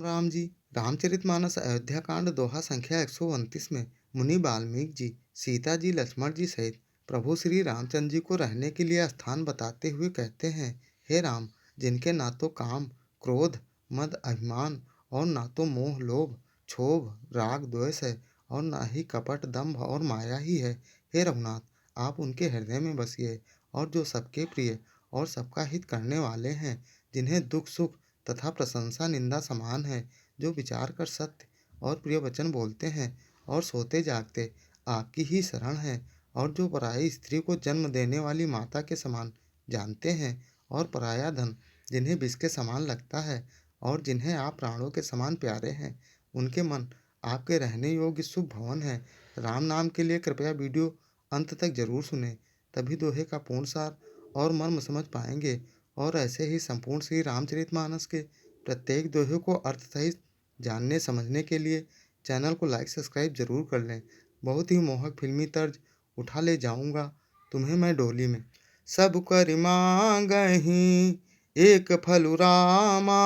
राम जी। रामचरितमानस अयोध्या कांड दोहा संख्या 129 में मुनि वाल्मीकि जी सीता जी लक्ष्मण जी सहित प्रभु श्री रामचंद्र जी को रहने के लिए स्थान बताते हुए कहते हैं, हे राम, जिनके ना तो काम क्रोध मद अभिमान और ना तो मोह लोभ क्षोभ राग द्वेष है और ना ही कपट दंभ और माया ही है। हे रघुनाथ, आप उनके हृदय में बसिए और जो सबके प्रिय और सबका हित करने वाले हैं, जिन्हें दुख सुख तथा प्रशंसा निंदा समान है, जो विचार कर सत्य और प्रिय वचन बोलते हैं और सोते जागते आपकी ही शरण है, और जो पराई स्त्री को जन्म देने वाली माता के समान जानते हैं और पराया धन जिन्हें विष के समान लगता है और जिन्हें आप प्राणों के समान प्यारे हैं, उनके मन आपके रहने योग्य शुभ भवन है। राम नाम के लिए कृपया वीडियो अंत तक जरूर सुने, तभी दोहे का पूर्ण सार और मर्म समझ पाएंगे। और ऐसे ही संपूर्ण श्री रामचरितमानस के प्रत्येक दोहे को अर्थ सहित जानने समझने के लिए चैनल को लाइक सब्सक्राइब जरूर कर लें। बहुत ही मोहक फिल्मी तर्ज उठा ले जाऊंगा तुम्हें मैं डोली में। सब कर मांगहि एक फलु रामा,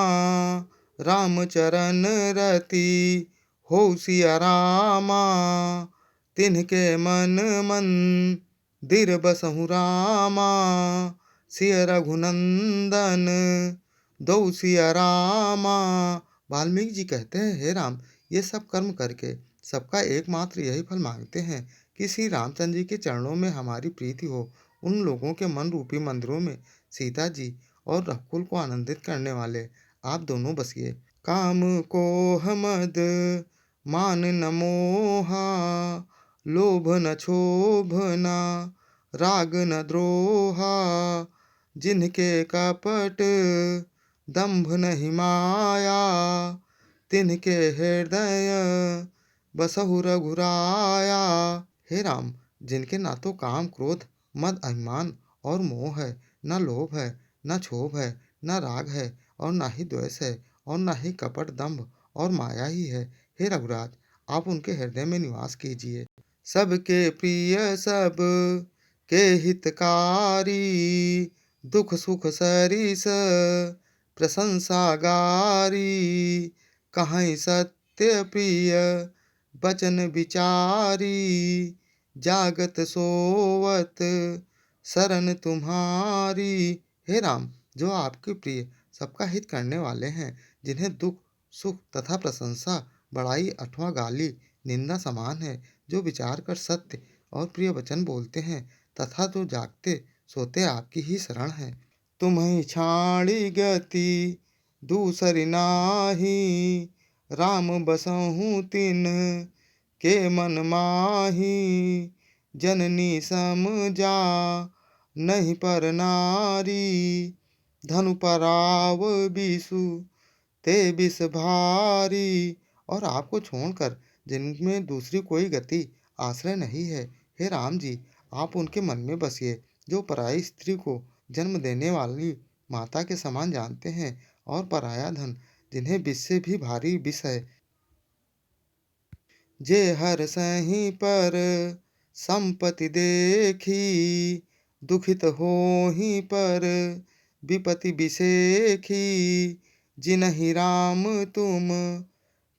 रामचरण रति हो सिया रामा। तिन्हके मन मंदिर बसहु रामा, सिय रघुनंदन दो सिया रामा। वाल्मीकि जी कहते हैं, हे राम, ये सब कर्म करके सबका एकमात्र यही फल मांगते हैं कि श्री रामचंद्र जी के चरणों में हमारी प्रीति हो। उन लोगों के मन रूपी मंदिरों में सीता जी और रघुकुल को आनंदित करने वाले आप दोनों बसिए। काम को हमद मान न मोहा, लोभ न क्षोभ न राग न द्रोहा। जिनके कपट दंभ नहीं माया, तिनके हृदय बसहु रघुराया। हे राम, जिनके ना तो काम क्रोध मद अभिमान और मोह है, न लोभ है, न क्षोभ है, न राग है और ना ही द्वेष है और ना ही कपट दंभ और माया ही है। हे रघुराज, आप उनके हृदय में निवास कीजिए। सबके प्रिय सब के हितकारी, दुख सुख सरिस प्रशंसा गारी। कहीं सत्य प्रिय बचन विचारी, जागत सोवत शरण तुम्हारी। हे राम, जो आपके प्रिय सबका हित करने वाले हैं, जिन्हें दुख सुख तथा प्रशंसा बड़ाई अथवा गाली निंदा समान है, जो विचार कर सत्य और प्रिय वचन बोलते हैं तथा जो जागते सोते आपकी ही शरण है। तुम्हें छाड़ी गति दूसरी नाही, राम बसहु तिन के मन माही। जननी समझा नहीं पर नारी, धनु पराव बिसु ते विष भारी। और आपको छोड़कर जिनमें दूसरी कोई गति आश्रय नहीं है। हे राम जी, आप उनके मन में बसिए, जो पराई स्त्री को जन्म देने वाली माता के समान जानते हैं और पराया धन जिन्हें विष से भी भारी विष है। जे हर सही पर संपत्ति देखी, दुखित होहि पर विपत्ति बिसेखी। जिनहि राम तुम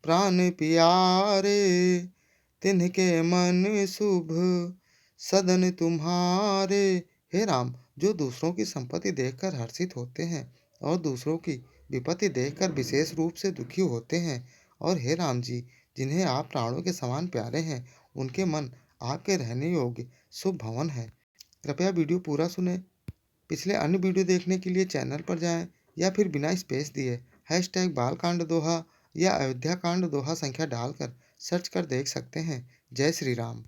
प्राण प्यारे, तिनके मन शुभ सदन तुम्हारे। हे राम, जो दूसरों की संपत्ति देखकर हर्षित होते हैं और दूसरों की विपत्ति देखकर विशेष रूप से दुखी होते हैं, और हे राम जी, जिन्हें आप प्राणों के समान प्यारे हैं, उनके मन आपके रहने योग्य शुभ भवन है। कृपया वीडियो पूरा सुने। पिछले अन्य वीडियो देखने के लिए चैनल पर जाएं या फिर बिना स्पेस दिए #बालकांड दोहा या अयोध्या कांड दोहा संख्या डालकर सर्च कर देख सकते हैं। जय श्री राम।